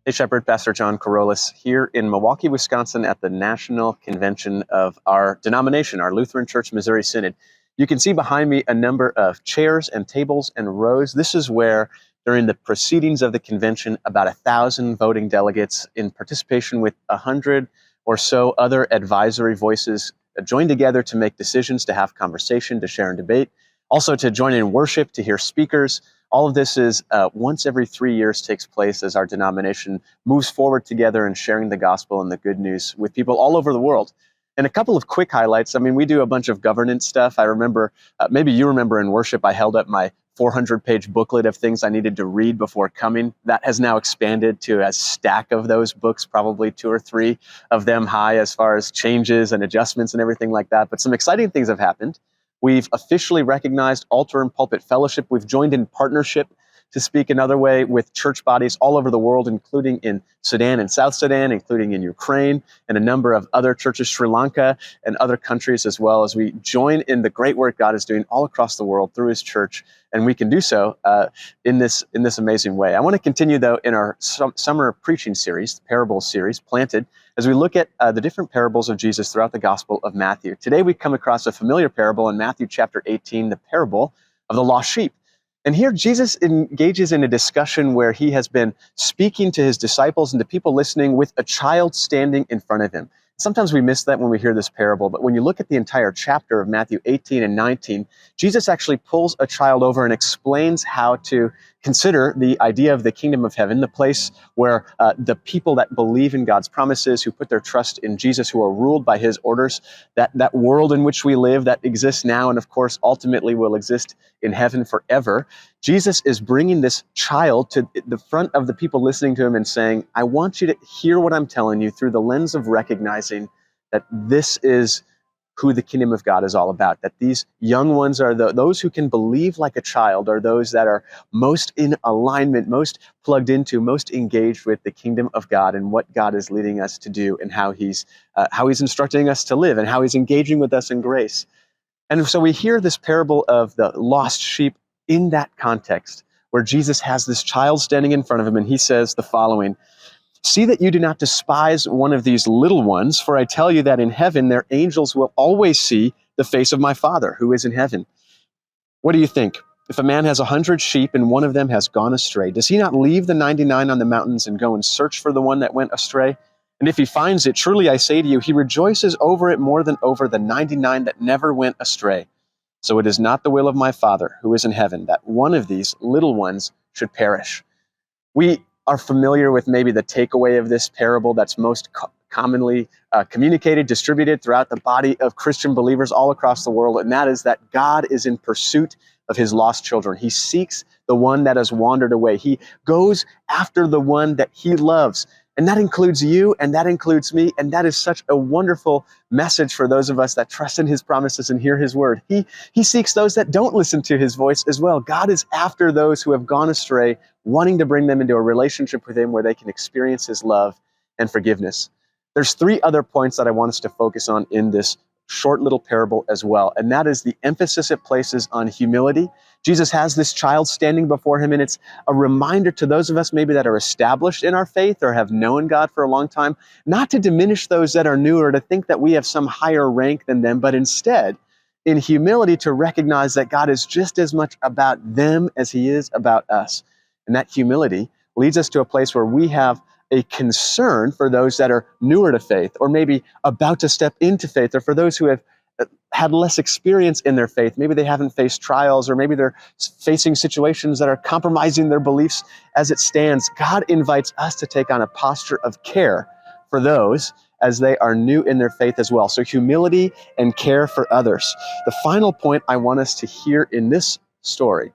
Hey, Shepherd, Pastor John Corollas here in Milwaukee, Wisconsin at the National Convention of our denomination, our Lutheran Church Missouri Synod. You can see behind me a number of chairs and tables and rows. This is where, during the proceedings of the convention, about 1,000 voting delegates in participation with 100 or so other advisory voices join together to make decisions, to have conversation, to share and debate, also to join in worship, to hear speakers. All of this is once every 3 years takes place as our denomination moves forward together in sharing the gospel and the good news with people all over the world. And a couple of quick highlights. I mean, we do a bunch of governance stuff. I remember, maybe you remember in worship, I held up my 400-page booklet of things I needed to read before coming. That has now expanded to a stack of those books, probably 2 or 3 of them high as far as changes and adjustments and everything like that. But some exciting things have happened. We've officially recognized altar and pulpit fellowship. We've joined in partnership, to speak another way, with church bodies all over the world, including in Sudan and South Sudan, including in Ukraine, and a number of other churches, Sri Lanka, and other countries as well, as we join in the great work God is doing all across the world through his church. And we can do so in this amazing way. I want to continue, though, in our summer preaching series, the Parables series, Planted, as we look at the different parables of Jesus throughout the Gospel of Matthew. Today we come across a familiar parable in Matthew chapter 18, the parable of the lost sheep. And here Jesus engages in a discussion where he has been speaking to his disciples and to people listening with a child standing in front of him. Sometimes we miss that when we hear this parable, but when you look at the entire chapter of Matthew 18 and 19, Jesus actually pulls a child over and explains how to consider the idea of the kingdom of heaven, the place where the people that believe in God's promises, who put their trust in Jesus, who are ruled by his orders, that world in which we live that exists now and, of course, ultimately will exist in heaven forever. Jesus is bringing this child to the front of the people listening to him and saying, I want you to hear what I'm telling you through the lens of recognizing that this is who the kingdom of God is all about, that these young ones are those who can believe like a child, are those that are most in alignment, most plugged into, most engaged with the kingdom of God and what God is leading us to do and how he's instructing us to live and how he's engaging with us in grace. And so we hear this parable of the lost sheep in that context, where Jesus has this child standing in front of him, and he says the following: see that you do not despise one of these little ones, for I tell you that in heaven their angels will always see the face of my Father who is in heaven. What do you think? If a man has 100 sheep and one of them has gone astray, does he not leave the 99 on the mountains and go and search for the one that went astray? And if he finds it, truly I say to you, he rejoices over it more than over the 99 that never went astray. So it is not the will of my Father who is in heaven that one of these little ones should perish. We are familiar with maybe the takeaway of this parable that's most commonly communicated, distributed throughout the body of Christian believers all across the world, and that is that God is in pursuit of his lost children. He seeks the one that has wandered away. He goes after the one that he loves. And that includes you, and that includes me, and that is such a wonderful message for those of us that trust in his promises and hear his word. He seeks those that don't listen to his voice as well. God is after those who have gone astray, wanting to bring them into a relationship with him where they can experience his love and forgiveness. There's 3 other points that I want us to focus on in this short little parable as well, and that is the emphasis it places on humility. Jesus has this child standing before him, and it's a reminder to those of us maybe that are established in our faith or have known God for a long time, not to diminish those that are new or to think that we have some higher rank than them, but instead, in humility, to recognize that God is just as much about them as he is about us. And that humility leads us to a place where we have a concern for those that are newer to faith, or maybe about to step into faith, or for those who have had less experience in their faith. Maybe they haven't faced trials, or maybe they're facing situations that are compromising their beliefs as it stands. God invites us to take on a posture of care for those as they are new in their faith as well. So humility and care for others. The final point I want us to hear in this story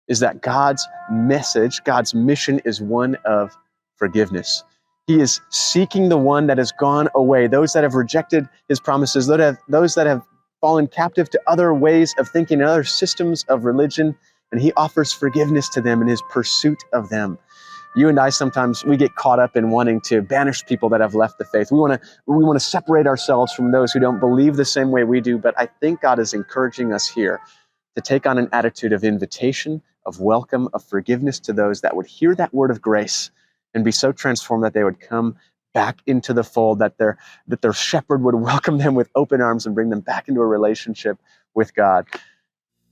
is that God's message, God's mission is one of forgiveness. He is seeking the one that has gone away, those that have rejected his promises, those that have fallen captive to other ways of thinking, other systems of religion, and he offers forgiveness to them in his pursuit of them. You and I, sometimes we get caught up in wanting to banish people that have left the faith. We want to separate ourselves from those who don't believe the same way we do, but I think God is encouraging us here to take on an attitude of invitation, of welcome, of forgiveness to those that would hear that word of grace and be so transformed that they would come back into the fold, that their shepherd would welcome them with open arms and bring them back into a relationship with God.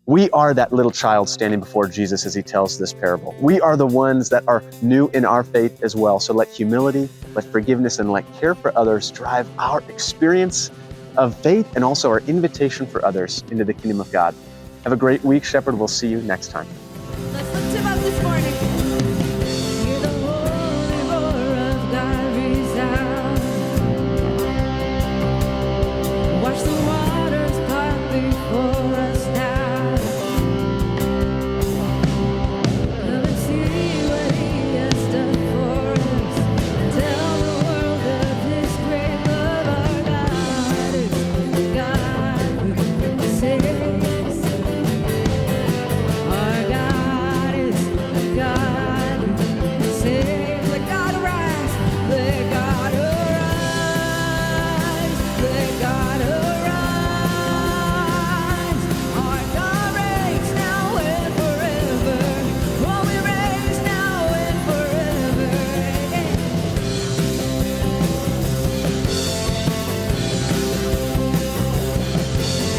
We are that little child standing before Jesus as he tells this parable. We are the ones that are new in our faith as well. So let humility, let forgiveness, and let care for others drive our experience of faith and also our invitation for others into the kingdom of God. Have a great week, Shepherd. We'll see you next time. Let's lift him up this morning. Hear the holy roar of God resound. Watch the waters part before us now. Come and see what he has done for us. Tell the world of his great love. Our God is the God who saves. Our God is the God who saves. Let God arise. Let God arise. Let God arise. Our God reigns now and forever. Oh, he reigns now and forever.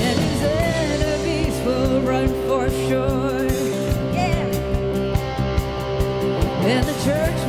And his enemies will run for shore. Yeah. And the church